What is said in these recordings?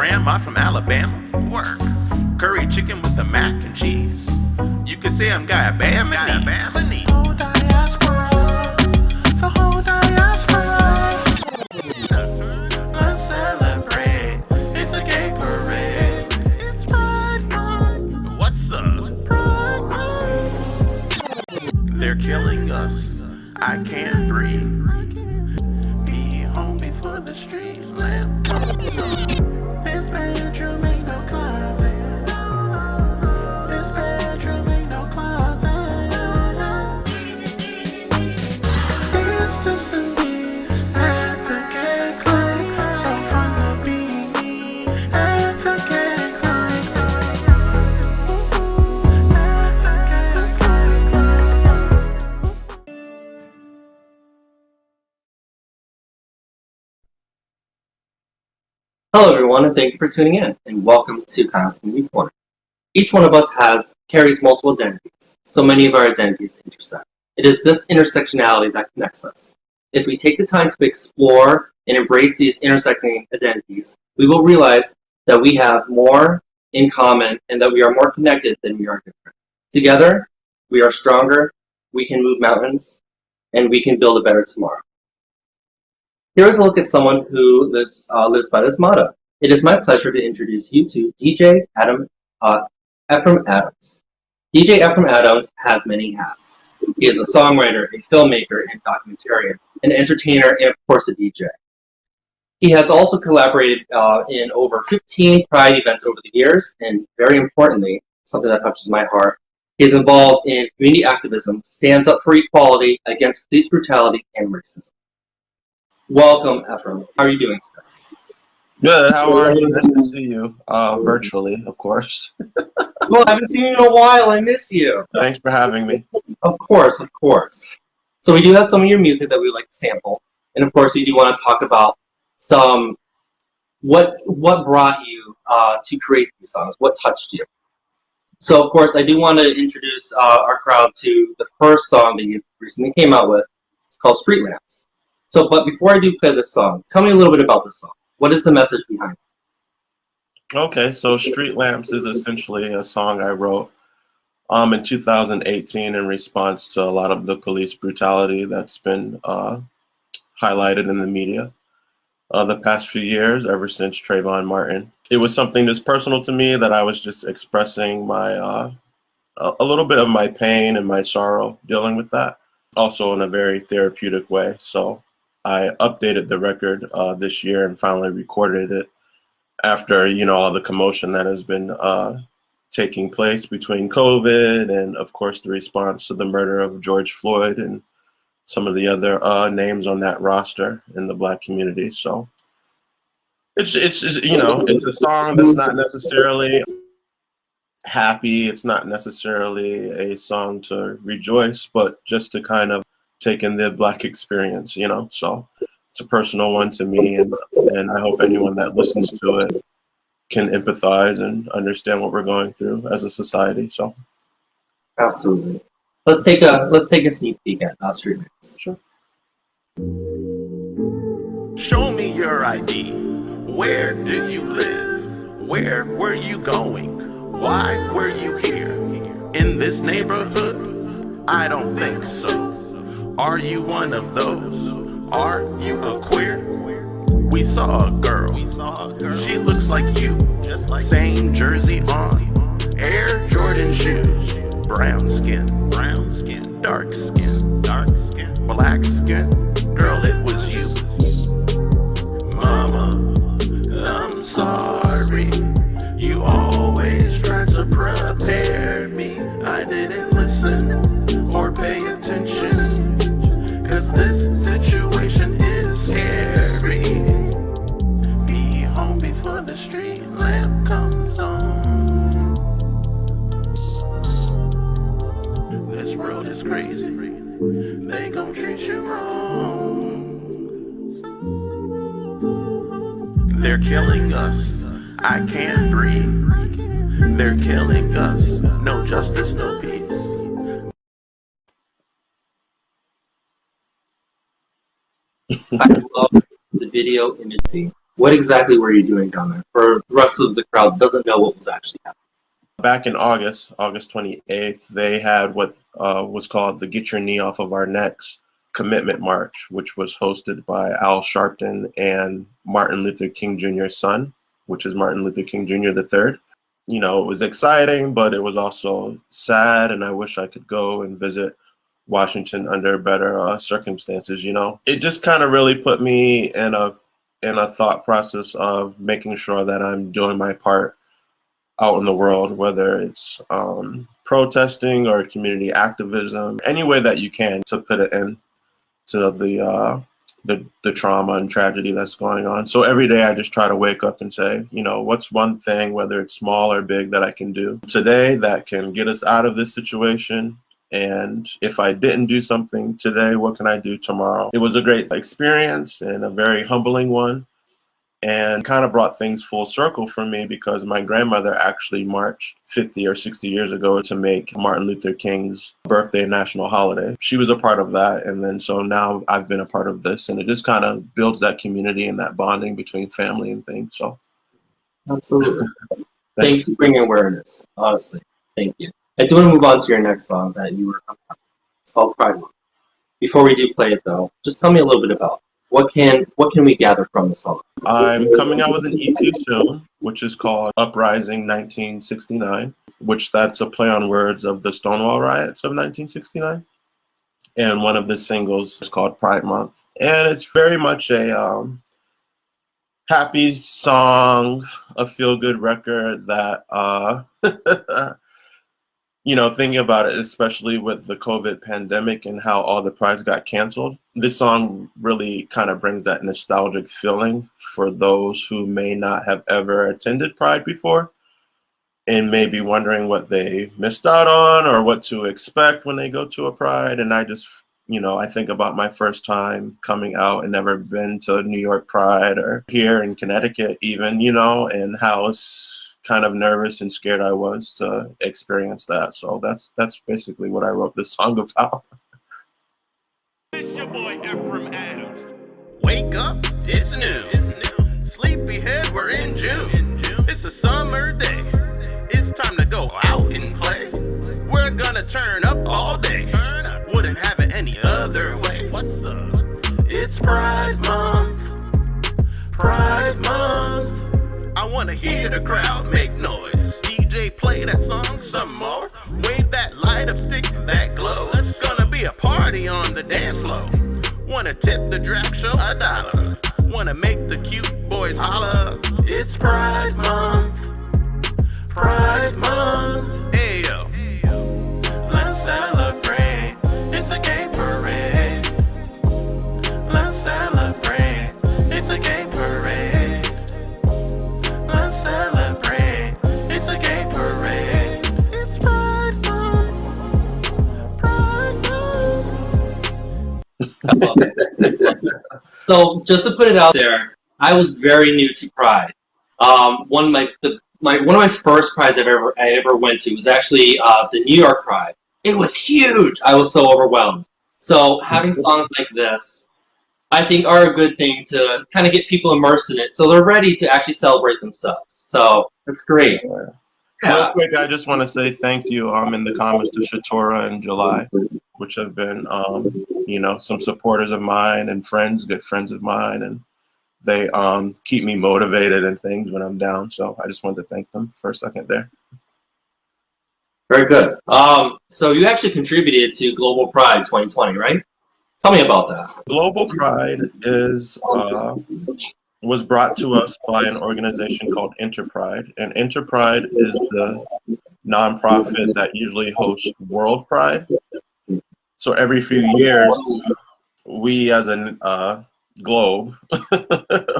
grandma from Alabama. Work. Curry chicken with the mac and cheese. You could say I'm Guyabama. Whole diaspora. The whole diaspora. Let's celebrate. It's a gay parade. It's Pride Month. What's up? Pride Month. They're killing us. I can't breathe. Be home before the street lamp. This bedroom ain't no closet. This bedroom ain't no closet. It's some beats at the gay club. So fun to be me at the gay club. At the gay club. Hello everyone, and thank you for tuning in, and welcome to Kyle's Community Corner. Each one of us carries multiple identities, so many of our identities intersect. It is this intersectionality that connects us. If we take the time to explore and embrace these intersecting identities, we will realize that we have more in common and that we are more connected than we are different. Together, we are stronger, we can move mountains, and we can build a better tomorrow. Here is a look at someone who lives by this motto. It is my pleasure to introduce you to DJ Ephraim Adamz. DJ Ephraim Adamz has many hats. He is a songwriter, a filmmaker, and documentarian, an entertainer, and of course a DJ. He has also collaborated in over 15 Pride events over the years, and very importantly, something that touches my heart, he is involved in community activism, stands up for equality against police brutality and racism. Welcome, Ephraim. How are you doing today? Good. How are you? Nice to see you. Virtually, of course. Well, I haven't seen you in a while. I miss you. Thanks for having me. Of course, of course. So we do have some of your music that we would like to sample, and of course, we do want to talk about what brought you to create these songs, what touched you. So, of course, I do want to introduce our crowd to the first song that you recently came out with. It's called Street Lamps. So, but before I do play this song, tell me a little bit about this song. What is the message behind it? Okay, so Street Lamps is essentially a song I wrote in 2018 in response to a lot of the police brutality that's been highlighted in the media the past few years, ever since Trayvon Martin. It was something that's personal to me, that I was just expressing my a little bit of my pain and my sorrow dealing with that, also in a very therapeutic way. So I updated the record this year and finally recorded it after, all the commotion that has been taking place between COVID and, of course, the response to the murder of George Floyd and some of the other names on that roster in the Black community. So it's a song that's not necessarily happy. It's not necessarily a song to rejoice, but just to kind of take in the Black experience, So it's a personal one to me, and I hope anyone that listens to it can empathize and understand what we're going through as a society. So Absolutely. Let's take a sneak peek at Street Lamps. Sure. Show me your ID. Where do you live? Where were you going? Why were you here? In this neighborhood? I don't think so. Are you one of those? Are you a queer? We saw a girl. She looks like you. Same jersey on. Air Jordan shoes. Brown skin. Dark skin. Black skin. Girl, it was you. Mama, I'm sorry. You always tried to prepare me. I didn't listen or pay attention. 'Cause this situation is scary. Be home before the street lamp comes on. This world is crazy. They gon' treat you wrong. They're killing us. I can't breathe. They're killing us. No justice, no peace. I love the video imagery What exactly were you doing down there? For the rest of the crowd doesn't know what was actually happening. Back in August 28th, they had what was called the Get Your Knee Off of Our Necks Commitment March, which was hosted by Al Sharpton and Martin Luther King Jr.'s son, which is Martin Luther King Jr. the third. You know, it was exciting, but it was also sad, and I wish I could go and visit Washington under better circumstances. You know, it just kind of really put me in a thought process of making sure that I'm doing my part out in the world, whether it's protesting or community activism, any way that you can to put an end to the trauma and tragedy that's going on. So every day I just try to wake up and say, you know, what's one thing, whether it's small or big, that I can do today that can get us out of this situation? And if I didn't do something today, what can I do tomorrow? It was a great experience and a very humbling one, and kind of brought things full circle for me because my grandmother actually marched 50 or 60 years ago to make Martin Luther King's birthday a national holiday. She was a part of that, and then so now I've been a part of this, and it just kind of builds that community and that bonding between family and things. So Absolutely. Thank you for bringing awareness, honestly. Thank you. I do want to move on to your next song that you were talking about. It's called Pride Month. Before we do play it, though, just tell me a little bit about what can we gather from the song? I'm coming out with an EP soon, which is called Uprising 1969, which that's a play on words of the Stonewall riots of 1969. And one of the singles is called Pride Month. And it's very much a happy song, a feel-good record that, you know, thinking about it, especially with the COVID pandemic and how all the prides got canceled, this song really kind of brings that nostalgic feeling for those who may not have ever attended Pride before and may be wondering what they missed out on or what to expect when they go to a Pride. And I just, you know, I think about my first time coming out and never been to New York Pride or here in Connecticut even, you know, and how kind of nervous and scared I was to experience that. So that's basically what I wrote this song about. It's your boy Ephraim Adamz. Wake up, it's new. Sleepyhead, we're in June. It's a summer day. It's time to go out and play. We're gonna turn up all day. Wouldn't have it any other way. What's up? It's Pride Month. Pride Month. I wanna hear the crowd make noise. DJ, play that song some more. Wave that light up stick that glows. It's gonna be a party on the dance floor. Wanna tip the drag show $1. Wanna make the cute boys holla. It's Pride Month. Pride Month. Hey yo. Let's celebrate. It's a gay parade. Let's celebrate. It's a gay parade. Let's celebrate. It's a gay parade. It's Pride Month. Pride Month. So just to put it out there, I was very new to Pride. One of my first prides I ever went to was actually the New York Pride. It was huge. I was so overwhelmed. So having songs like this, I think, are a good thing to kind of get people immersed in it, so they're ready to actually celebrate themselves. So that's great. Real Yeah. quick, I just want to say thank you in the comments to Shatora and July, which have been, you know, some supporters of mine and friends, good friends of mine, and they keep me motivated and things when I'm down. So I just wanted to thank them for a second there. Very good. So you actually contributed to Global Pride 2020, right? Tell me about that. Global Pride is was brought to us by an organization called Interpride, and Interpride is the nonprofit that usually hosts World Pride. So every few years, we as a globe,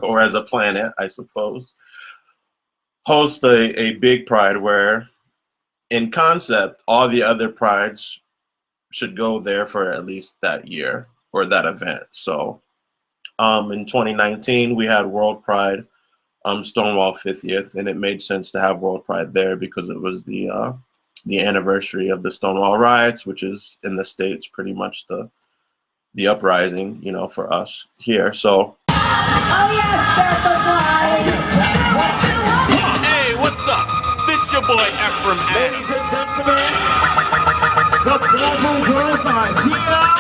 or as a planet, I suppose, host a big Pride where, in concept, all the other prides should go there for at least that year or that event. So in 2019, we had World Pride, Stonewall 50th, and it made sense to have World Pride there because it was the anniversary of the Stonewall riots, which is in the States pretty much the uprising, you know, for us here. So Oh yes, barefoot glide. Hey, what's up? This your boy Ephraim Adamz. The global girls are here.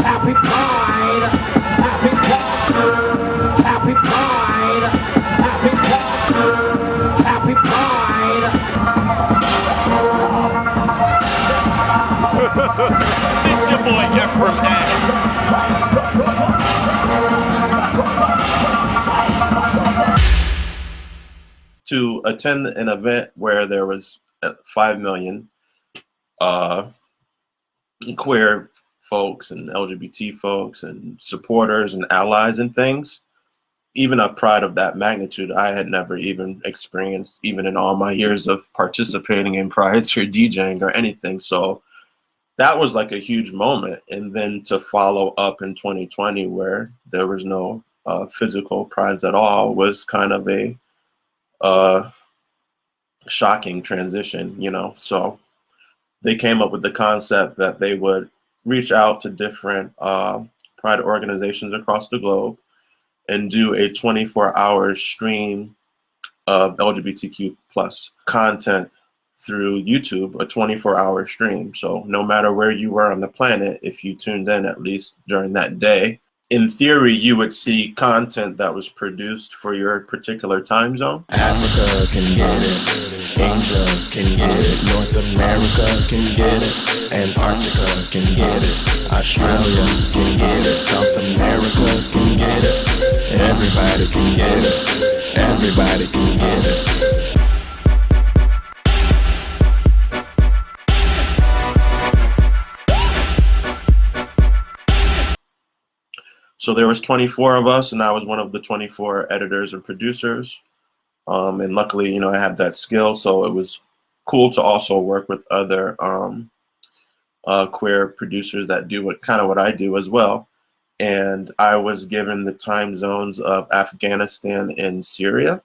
Happy Pride. Happy Pride. Happy Pride. Happy Pride. Happy Pride. This your boy Ephraim Adamz. To attend an event where there was 5 million queer folks and LGBT folks and supporters and allies and things, even a pride of that magnitude, I had never even experienced, even in all my years of participating in prides or DJing or anything. So that was like a huge moment. And then to follow up in 2020 where there was no physical prides at all was kind of a shocking transition, you know. So they came up with the concept that they would reach out to different pride organizations across the globe and do a 24-hour stream of LGBTQ plus content through YouTube, a 24-hour stream. So no matter where you were on the planet, if you tuned in at least during that day, in theory, you would see content that was produced for your particular time zone. Africa can get it, Asia can get it, North America can get it, Antarctica can get it, Australia can get it, South America can get it, everybody can get it, everybody can get it. So there was 24 of us, and I was one of the 24 editors and producers. And luckily, you know, I had that skill, so it was cool to also work with other queer producers that do what I do as well. And I was given the time zones of Afghanistan and Syria.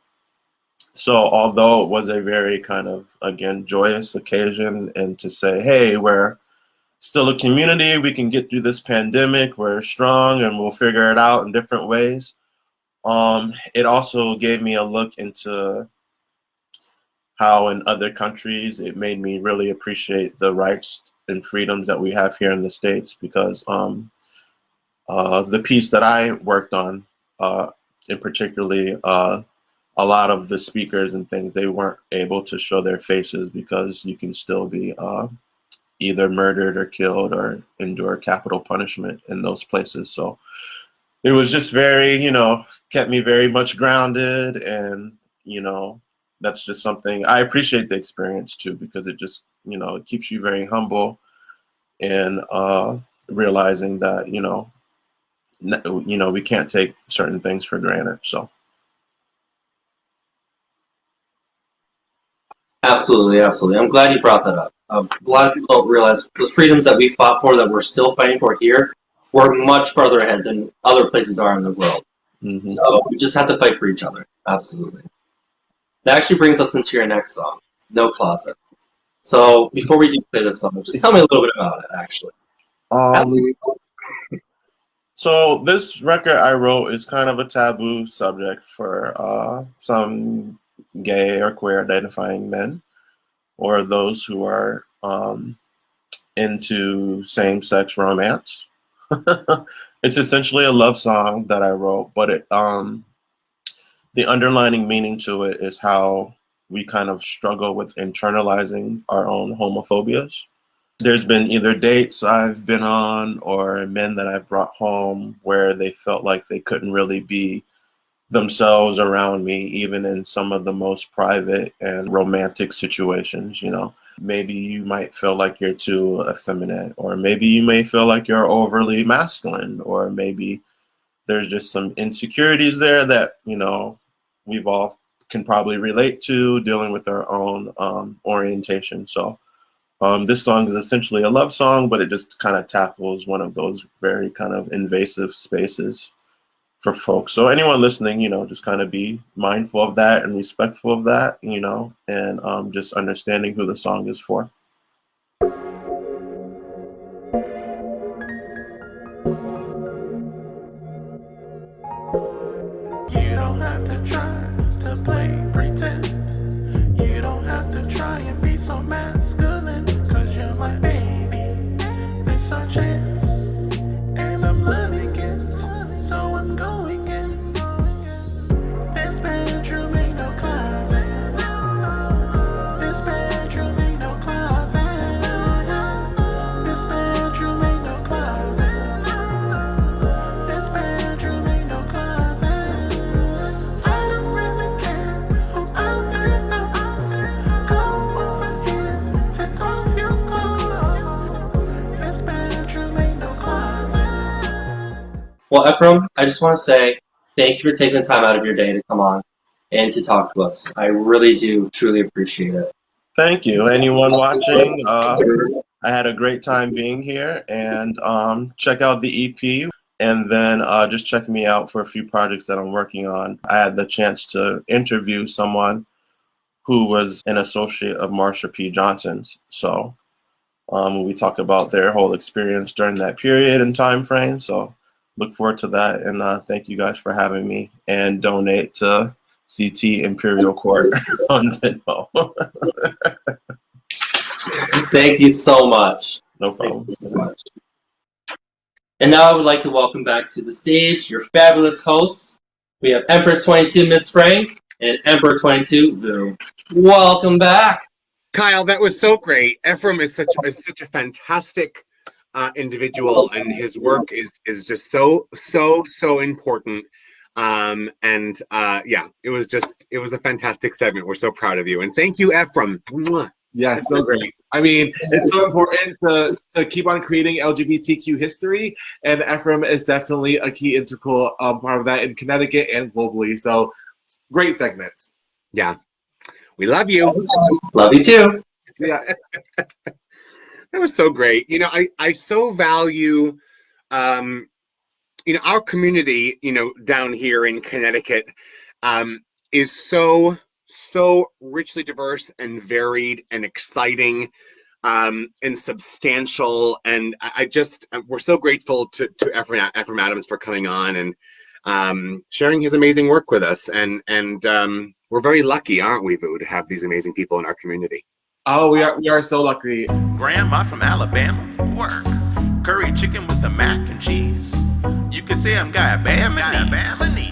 So although it was a very kind of, again, joyous occasion, and to say, hey, we're still a community, we can get through this pandemic, we're strong, and we'll figure it out in different ways. It also gave me a look into how in other countries, it made me really appreciate the rights and freedoms that we have here in the States, because the piece that I worked on, in particularly, a lot of the speakers and things, they weren't able to show their faces because you can still be either murdered or killed or endure capital punishment in those places. So it was just very, you know, kept me very much grounded. And, you know, that's just something I appreciate the experience too, because it just, you know, it keeps you very humble and realizing that, you know, we can't take certain things for granted. So. Absolutely, absolutely. I'm glad you brought that up. A lot of people don't realize the freedoms that we fought for, that we're still fighting for here, we're much farther ahead than other places are in the world. Mm-hmm. So we just have to fight for each other. Absolutely. That actually brings us into your next song, No Closet. So before we do play this song, just tell me a little bit about it, actually. So this record I wrote is kind of a taboo subject for some gay or queer identifying men, or those who are into same-sex romance. It's essentially a love song that I wrote, but it the underlining meaning to it is how we kind of struggle with internalizing our own homophobias. There's been either dates I've been on or men that I've brought home where they felt like they couldn't really be themselves around me, even in some of the most private and romantic situations. You know, maybe you might feel like you're too effeminate, or maybe you may feel like you're overly masculine, or maybe there's just some insecurities there that, you know, we've all can probably relate to, dealing with our own orientation. So this song is essentially a love song, but it just kind of tackles one of those very kind of invasive spaces for folks. So anyone listening, you know, just kind of be mindful of that and respectful of that, you know, and just understanding who the song is for. Well, Ephraim, I just want to say thank you for taking the time out of your day to come on and to talk to us. I really do truly appreciate it. Thank you. Anyone watching, I had a great time being here, and check out the EP, and then just check me out for a few projects that I'm working on. I had the chance to interview someone who was an associate of Marsha P. Johnson's. So we talk about their whole experience during that period and time frame. So look forward to that, and thank you guys for having me, and donate to CT Imperial Court on Venmo. Thank you so much. No problem. Thank you so much. And now I would like to welcome back to the stage your fabulous hosts. We have Empress 22, Miss Frank, and Emperor 22, Vu. Welcome back. Kyle, that was so great. Ephraim is such a fantastic individual, and his work is just so important. Yeah, it was a fantastic segment. We're so proud of you, and thank you, Ephraim. Mwah. Yeah, so great. I mean, it's so important to keep on creating LGBTQ history, and Ephraim is definitely a key integral part of that in Connecticut and globally. So, great segment. Yeah, we love you. Love you too. Yeah. That was so great. You know, I so value, our community, down here in Connecticut, is so richly diverse and varied and exciting, and substantial. And we're so grateful to Ephraim Adamz for coming on and sharing his amazing work with us. And we're very lucky, aren't we, Vu, to have these amazing people in our community. Oh, we are so lucky. Grandma from Alabama, work. Curry chicken with the mac and cheese. You could say I'm Guy Bamini.